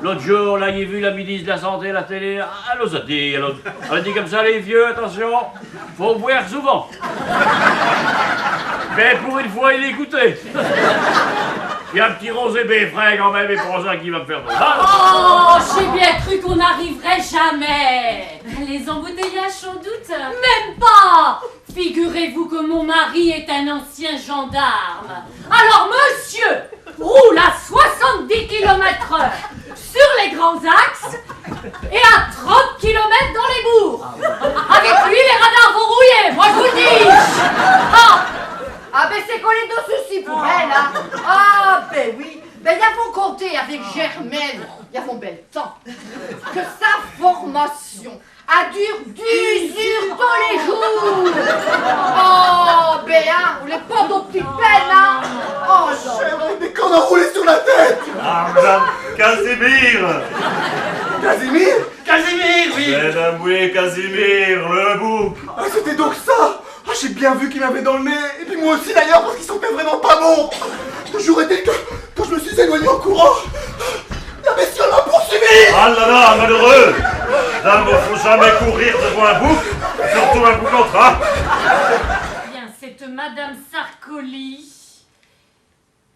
L'autre jour, là, j'ai vu la ministre de la Santé à la télé. Elle nous a dit, elle a dit comme ça, les vieux, attention, faut boire souvent. Mais pour une fois, il écoutait. Il y a un petit rosé bien frais quand même, et pour ça qui va me faire mal. Oh, j'ai bien cru qu'on n'arriverait jamais. Les embouteillages sans doute. Même pas. Figurez-vous que mon mari est un ancien gendarme. Alors monsieur roule à 70 km/h sur les grands axes et à 30 km dans les bourgs. Avec lui, les radars vont rouiller, moi je vous le dis. Ah ben c'est qu'on les deux soucis pour elle, hein. Ah ben oui, ben y a faut compter avec Germaine, y a faut bel temps. Que sa formation a dure d'usure tous les jours. Oh ben hein, vous les pas nos petites peines, hein. Oh non. Mais qu'on a roulé sur la tête. Ah madame Casimir. Casimir? Casimir, oui. Madame, oui, Casimir, le bouc. Ah, c'était donc ça. Ah, j'ai bien vu qu'il m'avait dans le nez, et puis moi aussi d'ailleurs, parce qu'ils sentaient vraiment pas bon. Toujours est-il que, quand je me suis éloigné en courant, la bestiole m'a poursuivi. Ah là là, malheureux. Dame, il faut jamais courir devant un bouc, surtout un bouc en train. Bien, cette Madame Sarkozy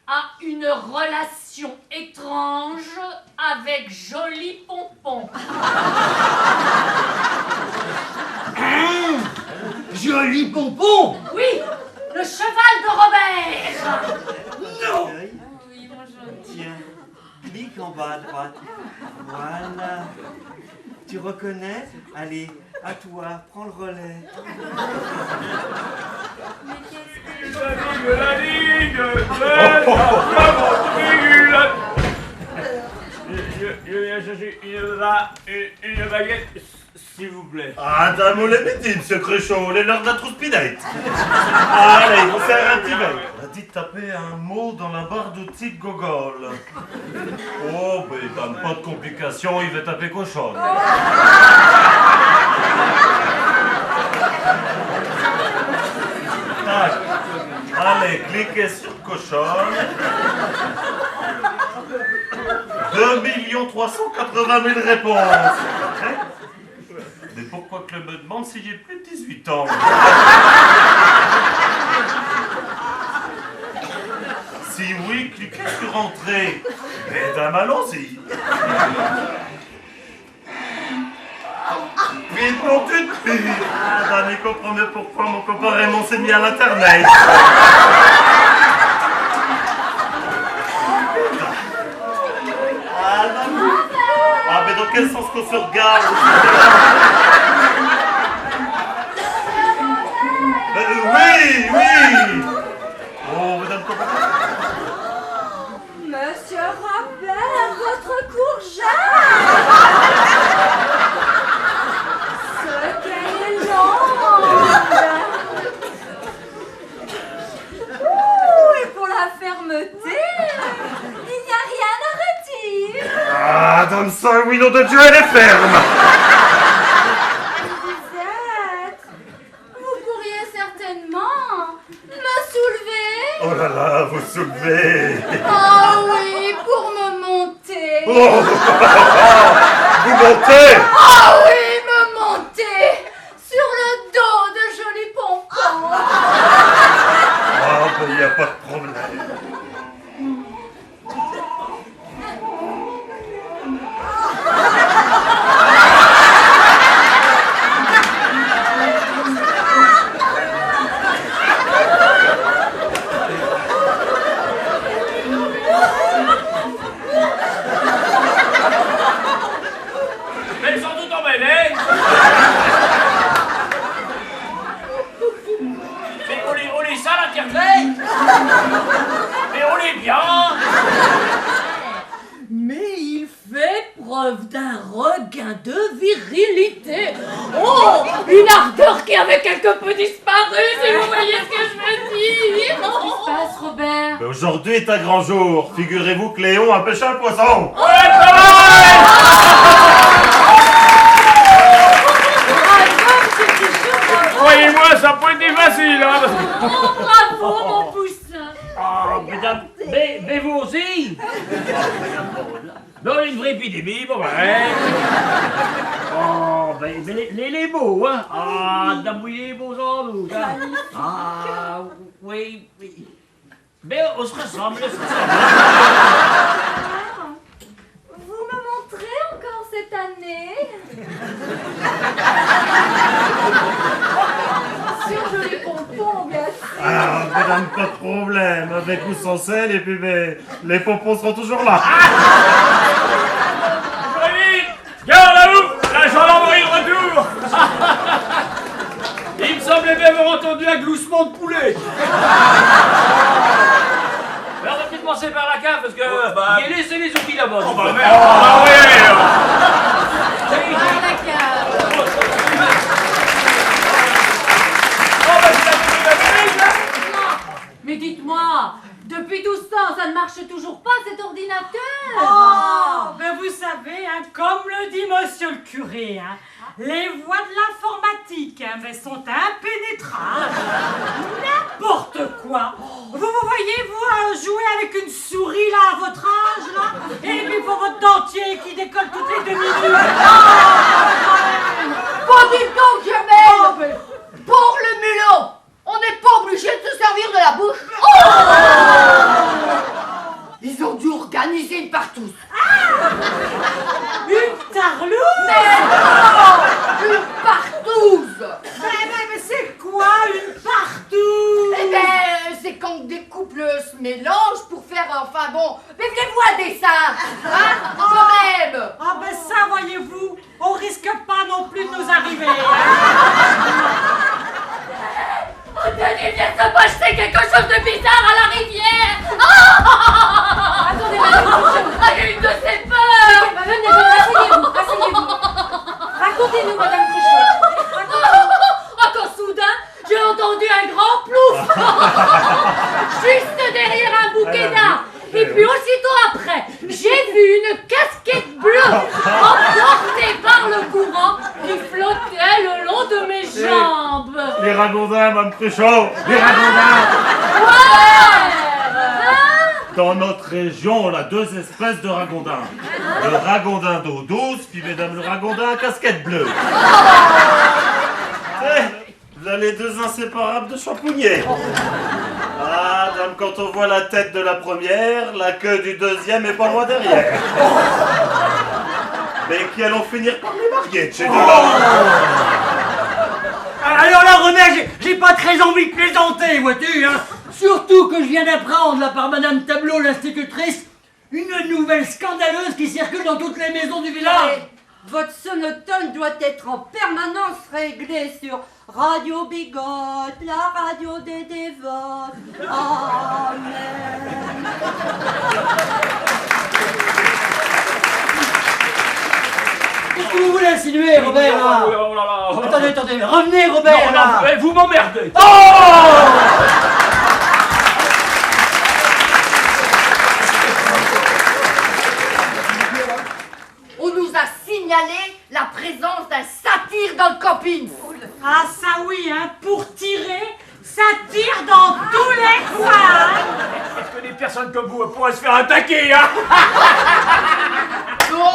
a une relation étrange avec Joli Pompon. Joli Pompon. Oui, le cheval de Robert. Non. Oui, bonjour. Tiens, clique en bas à droite. Voilà. Tu reconnais? Allez, à toi, prends le relais. La ligue, Je viens chercher une baguette, s'il vous plaît. Ah, dame, on l'a dit, monsieur Cruchot, on est l'heure de la trousse-pinette. Allez, il faut faire un petit bain. On a dit de taper un mot dans la barre d'outils de Gogol. Oh, ben, dame, pas de complications, il va taper cochonne. Tac. Allez, cliquez sur cochonne. 2 380 000 réponses. Mais pourquoi que le me demande si j'ai plus de 18 ans? Si oui, cliquez sur entrée. Mesdames, allons-y. Vite, mon tu de pire. Ah, Dani comprend mieux pourquoi mon copain Raymond s'est mis à l'internet. Ah, mais dans quel sens qu'on se regarde? Oui, oui. Oh, madame comment? Monsieur Robert, votre courgette. Ce qu'elle est longue. Et pour la fermeté, il n'y a rien à redire. Ah, dans le sang, oui, nom de Dieu, elle est ferme. Vous pourriez certainement me soulever. Oh là là, vous soulevez. Oh oui, pour me monter. Oh, vous montez. Oh oui, me monter sur le dos de Joli Pompon. Ah, ben, il n'y a pas de problème. Mais ils sont tous emmêlés. Mais on est ça l'internet. Mais on est bien. Mais il fait preuve d'un regain de virilité. Oh, une ardeur qui avait quelque peu disparu, si vous voyez ce que je veux dire. Qu'est-ce qui se passe, Robert? Mais aujourd'hui est un grand jour. Figurez-vous que Léon a pêché un poisson. Croyez-moi, ça n'a pas été facile, hein. Oh, bravo, mon poussin. Oh, mesdames, mais vous aussi? Non, une vraie épidémie, pas vrai. Oh, ben, les beaux, hein? Ah, d'abouiller les beaux sans doute, hein? Ah, oui, oui. Mais on se ressemble, on se ressemble. Vous me montrez encore cette année? Sur joli pompon, bien sûr. Ah, mesdames, pas de problème. Avec ou sans sel, et puis les pompons seront toujours là. Allez, garde à vous, la gendarmerie de retour. Il me semblait bien avoir entendu un gloussement de poulet. Alors, on va peut-être commencer par la cave, parce que il a laissé les outils là-bas. Oh, bah merde. Ah, oui. Par la cave. Oh, bah, c'est la petite là. Mais dites-moi, depuis 12 ans, ça ne marche toujours pas cet ordinateur. Oh, ben vous savez, hein, comme le dit monsieur le curé, hein, les voies de l'informatique mais sont impénétrables. N'importe quoi. Vous voyez, vous jouer avec une souris là à votre âge là, et puis pour votre dentier qui décolle toutes les 2 minutes. Bon, dites donc, Germaine, pour le mulot, on n'est pas obligé de se servir de la bouche. Ils ont dû organiser une partouze. Une tarlouse. Mais non, une partouze. Mais c'est quoi une partouze? Eh ben, c'est quand des couples se mélangent pour faire, enfin bon, mais venez-vous un dessin, hein, quand même. Ah ben ça, voyez-vous, on risque pas non plus de nous arriver. Hein. Tenez, viens se pocheter quelque chose de bizarre à la rivière. Attendez, madame Cruchot. J'ai une de ces peurs. Venez, asseyez-vous, asseyez-vous. Racontez-nous, madame Cruchot. Quand soudain, j'ai entendu un grand plouf. Juste derrière un bouquet d'arbres. Et puis aussitôt après, j'ai vu une casquette bleue emportée par le courant qui flottait le long de mes jambes. Les ragondins, Mme Cruchot. Les ragondins. Ouais. Dans notre région, on a 2 espèces de ragondins. Le ragondin d'eau douce, puis mesdames, le ragondin à casquette bleue. Là, les 2 inséparables de champounier. Ah, dame, quand on voit la tête de la première, la queue du deuxième est pas loin derrière. Mais qui allons finir par les marier de chez deux-là. Alors là, René, j'ai pas très envie de plaisanter, vois-tu, hein. Surtout que je viens d'apprendre, là, par Madame Tableau, l'institutrice, une nouvelle scandaleuse qui circule dans toutes les maisons du village. Votre sonotone doit être en permanence réglée sur Radio Bigote, la radio des dévotes. Amen. Qu'est-ce que vous voulez insinuer, Robert, là? Oh là là. Attendez, revenez, Robert, Non, là. non, vous m'emmerdez. Oh! On nous a signalé la présence d'un satyre dans le camping. Ah ça oui, hein, pour tirer, ça tire dans tous les coins. Est-ce que des personnes comme vous pourraient se faire attaquer, hein? Non,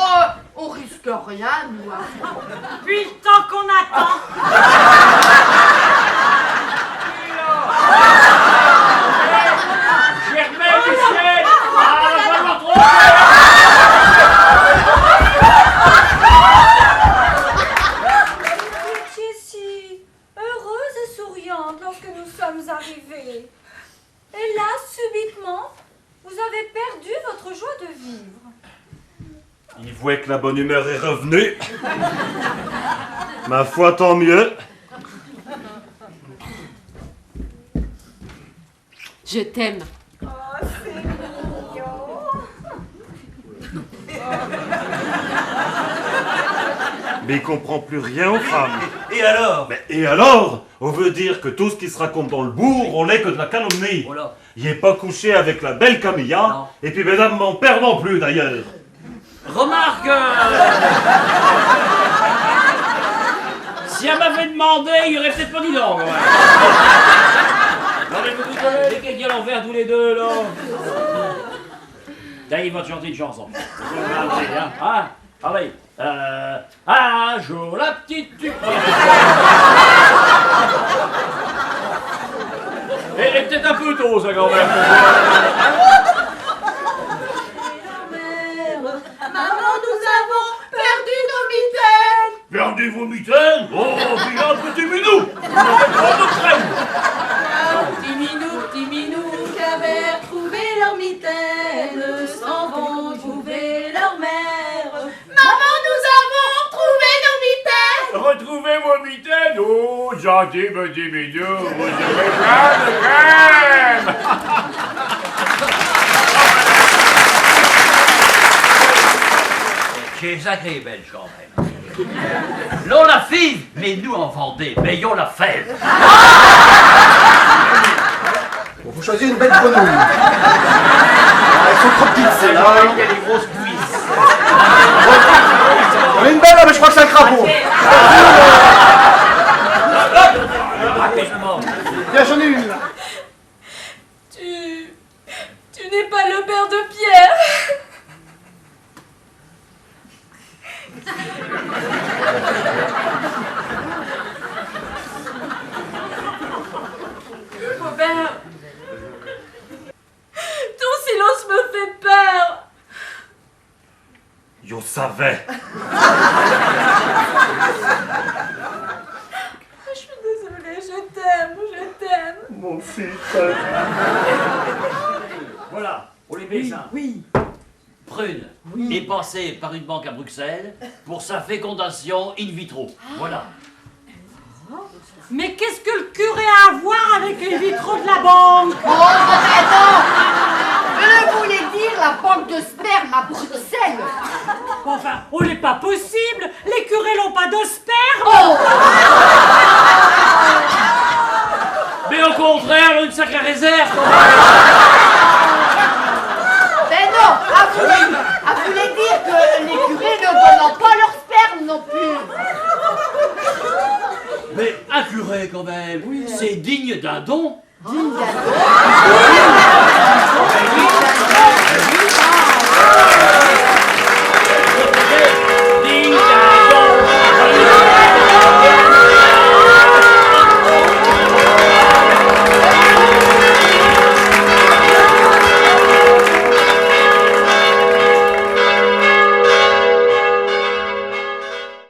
on risque rien, nous. Hein. Puis le temps qu'on attend. Germaine, Michel! Ah, va me retrouver! Vous étiez si heureuse et souriante lorsque nous sommes arrivés. Et là, subitement, vous avez perdu votre joie de vivre. Il voit que la bonne humeur est revenue. Ma foi, tant mieux. Je t'aime. Oh, c'est mignon. Mais il comprend plus rien aux femmes. Et alors? Et alors? On veut dire que tout ce qui se raconte dans le bourg, on n'est que de la calomnie. Voilà. Il n'est pas couché avec la belle Camilla, Non. et puis mesdames, mon père non plus d'ailleurs. Remarque, si elle m'avait demandé, il aurait peut-être pas dit non. Ouais. Non mais vous savez, dès qu'elle dit à l'envers tous les deux, là. Là, il va te chanter une chanson. Ah, allez. Un jour, la petite tu et peut-être un peu tôt, ça, quand même. Maman, nous avons perdu nos mitaines. Perdu vos mitaines? Oh, puis là, petit minou! Petit minou, qu'avaient retrouvé leurs mitaines, s'en vont trouver leur mère. Maman, nous avons retrouvé nos mitaines. Retrouvez vos mitaines? Oh, gentil petit minou, vous aurez plein de crème! J'ai sacré belge quand même. L'on la fille, mais nous en Vendée, payons la fève. Bon, faut choisir une belle grenouille. Elles sont trop petites, C'est celles-là. là, il y a des grosses cuisses. J'en ai une belle, là, mais je crois que c'est un crapaud. Rapidement. Tiens, j'en ai une, là. Tu n'es pas le père de Pierre. Robert, ton silence me fait peur. Yo savais. Je suis désolée, je t'aime. Mon fils. Voilà, Olivier Saint. Oui. Prune, est passée par une banque à Bruxelles pour sa fécondation in vitro. Voilà. Mais qu'est-ce que le curé a à voir avec les vitraux de la banque? Oh, attends. Je voulais dire la banque de sperme à Bruxelles. Enfin, oh, n'est pas possible. Les curés n'ont pas de sperme. Oh. Mais au contraire, une sacrée réserve. Mais non, elle voulait dire que les curés ne donnent pas leur sperme non plus. Mais un curé quand même, c'est digne d'un don. Digne d'un don.